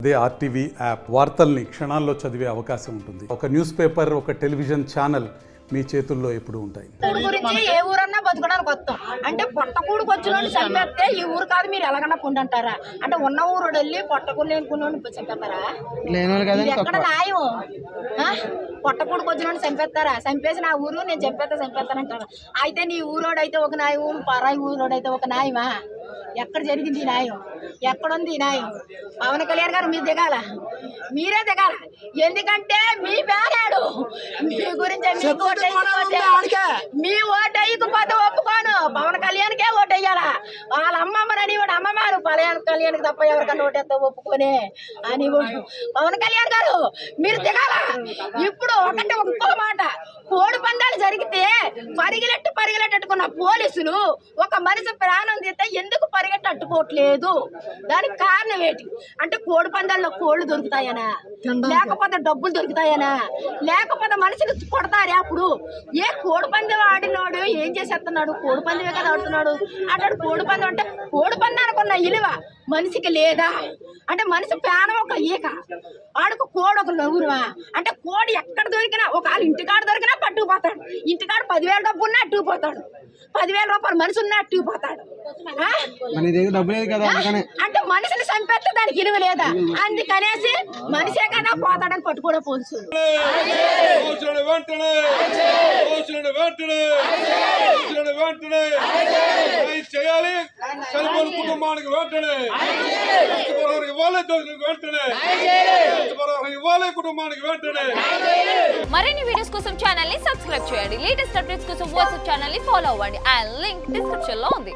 అదే RTV app వార్తల్ని క్షణాల్లో చదివే అవకాశం ఉంటుంది. ఒక న్యూస్ పేపర్, ఒక టెలివిజన్ ఛానల్ మీ చేతుల్లో ఎప్పుడు ఉంటాయి. గురించి ఏ ఊరన్నా బతకడానికి వస్తాం అంటే పొట్టకూడుకు వచ్చిన చంపేస్తే ఈ ఊరు కాదు మీరు ఎలాగన్నా పొందంటారా? అంటే ఉన్న ఊరు వెళ్ళి పొట్టకూడు లేనుకున్న చంపేస్తారా? ఎక్కడ న్యాయం? పొట్టకూడుకు వచ్చిన చంపేస్తారా? చంపేసి నా ఊరు నేను చంపేస్తానంటారా? అయితే నీ ఊరోడైతే ఒక న్యాయం, పరాయి ఊరోడైతే ఒక న్యాయమా? ఎక్కడ జరిగింది ఈ న్యాయం? ఎక్కడుంది ఈ న్యాయం? పవన్ కళ్యాణ్ గారు మీరు దిగాల, మీరే దిగాల. ఎందుకంటే మీ పేరాడు మీ గురించి మీ ఓటు వేయకపోతే ఒప్పుకోను. పవన్ కళ్యాణ్కే ఓటు వేయాలా? వాళ్ళ అమ్మమ్మని వాడు అమ్మమారు పవన్ కళ్యాణ్కి తప్ప ఎవరికన్నా ఓటేస్తా ఒప్పుకోనే అని పవన్ కళ్యాణ్ గారు మీరు దిగాల. ఇప్పుడు ఒకటి ఒక్కో మాట, కోడి పందాలు జరిగితే పరిగెలెట్టుకున్న పోలీసులు ఒక మనిషి ప్రాణం తీస్తే ఎందుకు పరిగెట్టట్టుకోవట్లేదు? దానికి కారణం ఏంటి? అంటే కోడి పందాల్లో కోళ్లు దొరుకుతాయనా, లేకపోతే డబ్బులు దొరుకుతాయనా, లేకపోతే మనుషులు కొడతారే? అప్పుడు ఏ కోడి పందెం ఆడినాడు ఏం చేసేస్తున్నాడు? కోడి పందెమే కదా ఆడుతున్నాడు. అన్నాడు కోడి పందెం అంటే కోడి పందానికి ఉన్న విలువ మనిషికి లేదా? అంటే మనిషి ప్రాణం ఒక ఈక, ఆడుకు కోడి ఒక నవ్వురువా? అంటే కోడి ఎక్కడ దొరికినా, ఒకవేళ ఇంటికాడ దొరికినా పట్టుకుపోతాడు. ఇంటికాడ 10,000 డబ్బు ఉన్నా అట్టుకుపోతాడు, 10,000 రూపాయలు మనిషి ఉన్నా అట్టుకుపోతాడు. అంటే మనిషిని చంపేస్తే దానికి విలువ లేదా? అందుకనేసి మనిషే కదా పోతాడని పట్టుకోవడం పోలీసులు. కుటుంబానికి వెంటనే కుటుంబానికి వెంటనే. మరిన్ని వీడియోస్ కోసం ఛానల్ ని సబ్స్క్రైబ్ చేయండి. లేటెస్ట్ అప్డేట్స్ కోసం వాట్సాప్ ఛానల్ ని ఫాలో అవ్వండి. ఆ లింక్ డిస్క్రిప్షన్ లో ఉంది.